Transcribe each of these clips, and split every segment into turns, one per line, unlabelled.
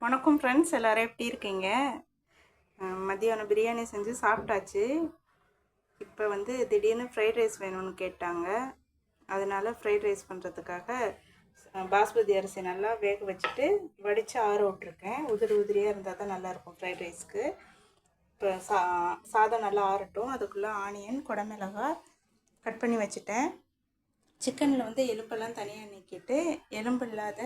வணக்கம் ஃப்ரெண்ட்ஸ், எல்லோரும் எப்படி இருக்கீங்க? மதியானம் பிரியாணி செஞ்சு சாப்பிட்டாச்சு. இப்போ வந்து திடீர்னு ஃப்ரைட் ரைஸ் வேணும்னு கேட்டாங்க. அதனால் ஃப்ரைட் ரைஸ் பண்ணுறதுக்காக பாஸ்மதி அரிசி நல்லா வேக வச்சுட்டு வடித்து ஆற விட்ருக்கேன். உதிரியாக இருந்தால் தான் நல்லாயிருக்கும் ஃப்ரைட் ரைஸ்க்கு. இப்போ சாதம் நல்லா ஆறட்டும். அதுக்குள்ளே ஆனியன், குடமிளகாய் கட் பண்ணி வச்சுட்டேன். சிக்கனில் வந்து எலும்பெல்லாம் தனியாக நீக்கிட்டு எலும்பு இல்லாத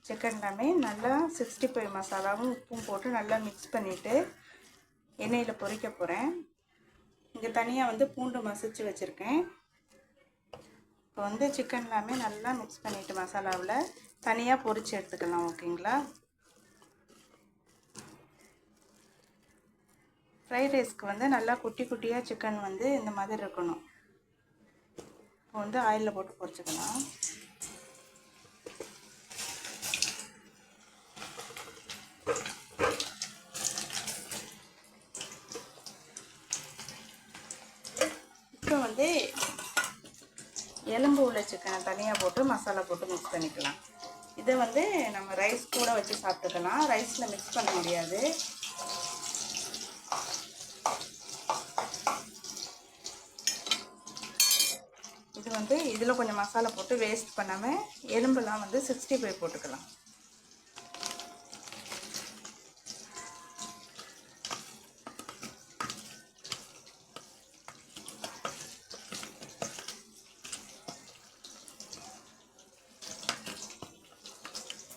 சிக்கன் எல்லாமே நல்லா 65 மசாலாவும் உப்பும் போட்டு நல்லா மிக்ஸ் பண்ணிவிட்டு எண்ணெயில் பொரிக்க போகிறேன். இங்கே தனியாக வந்து பூண்டு மசிச்சு வச்சுருக்கேன். இப்போ வந்து சிக்கன் எல்லாமே நல்லா மிக்ஸ் பண்ணிவிட்டு மசாலாவில் தனியாக பொரித்து எடுத்துக்கலாம். ஓகேங்களா? ஃப்ரைட் ரைஸ்க்கு வந்து நல்லா குட்டி குட்டியாக சிக்கன் வந்து இந்த மாதிரி இருக்கணும். இப்போ வந்து ஆயிலில் போட்டு பொரிச்சுக்கலாம். இப்போ வந்து எலும்பு உள்ள சிக்கனை தனியாக போட்டு மசாலா போட்டு மிக்ஸ் பண்ணிக்கலாம். இதை வந்து நம்ம ரைஸ் கூட வச்சு சாப்பிட்டுக்கலாம். ரைஸில் மிக்ஸ் பண்ண முடியாது. இது வந்து இதில் கொஞ்சம் மசாலா போட்டு வேஸ்ட் பண்ணாமல் எலும்புலாம் வந்து 65 போட்டுக்கலாம்.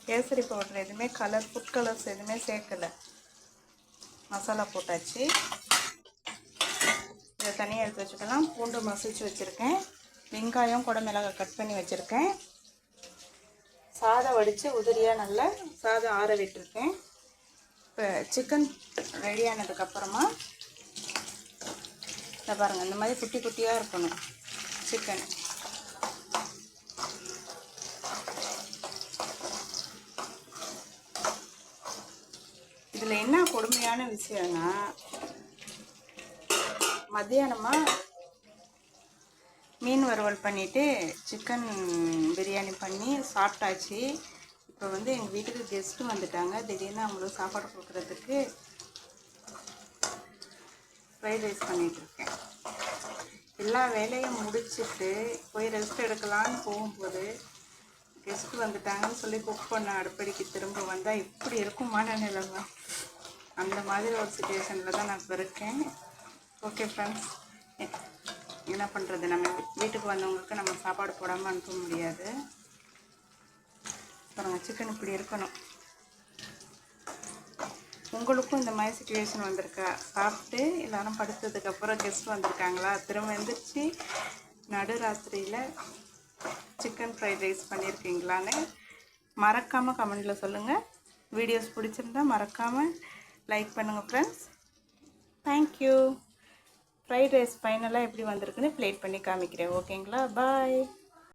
கேசரி பவுடர் எதுவுமே ஃபுட் கலர்ஸ் எதுவுமே சேர்க்கலை. மசாலா போட்டாச்சு. இதை தனியாக எடுத்து வச்சுக்கலாம். பூண்டு மசிச்சு வச்சுருக்கேன். வெங்காயம், குடமிளகாய் கட் பண்ணி வச்சுருக்கேன். சாதம் வடித்து உதிரியாக நல்லா சாதம் ஆற விட்டுருக்கேன். இப்போ சிக்கன் ரெடி ஆனதுக்கப்புறமா இதை பாருங்கள், இந்த மாதிரி குட்டி குட்டியாக இருக்கணும் சிக்கன். இதில் என்ன கொடுமையான விஷயம்னா, மத்தியானமாக மீன் வறுவல் பண்ணிவிட்டு சிக்கன் பிரியாணி பண்ணி சாப்பிட்டாச்சு. இப்போ வந்து எங்கள் வீட்டுக்கு கெஸ்ட்டு வந்துட்டாங்க. திடீர்னு அவங்களுக்கு சாப்பாடு கொடுக்குறதுக்கு ஃப்ரைட் ரைஸ் பண்ணிகிட்ருக்கேன். எல்லா வேலையும் முடிச்சுட்டு போய் ரெஸ்ட் எடுக்கலான்னு போகும்போது கெஸ்ட்டு வந்துட்டாங்கன்னு சொல்லி குக் பண்ண அடுப்படிக்கு திரும்ப வந்தால் இப்படி இருக்கும் மனநிலைமை. அந்த மாதிரி ஒரு சுச்சுவேஷனில் தான் நான் இப்போ இருக்கேன். ஓகே ஃப்ரெண்ட்ஸ், என்ன பண்ணுறது, நம்ம வீட்டுக்கு வந்தவங்களுக்கு நம்ம சாப்பாடு போடாமல் அனுப்ப முடியாது. பாருங்கள், சிக்கன் இப்படி இருக்கணும். உங்களுக்கும் இந்த மாதிரி சுச்சுவேஷன் வந்திருக்கா? சாப்பிட்டு எல்லோரும் படுத்ததுக்கப்புறம் கெஸ்ட் வந்திருக்காங்களா, திரும்ப எழுந்திரிச்சு நடுராத்திரியில் சிக்கன் ஃப்ரைட் ரைஸ் பண்ணியிருக்கீங்களான்னு மறக்காமல் கமெண்டில் சொல்லுங்கள். வீடியோஸ் பிடிச்சிருந்தா மறக்காமல் லைக் பண்ணுங்கள் ஃப்ரெண்ட்ஸ். தேங்க்யூ. ஃப்ரைட் ரைஸ் ஃபைனலாக எப்படி வந்திருக்குன்னு ப்ளேட் பண்ணி காமிக்கிறேன். ஓகேங்களா? பாய்.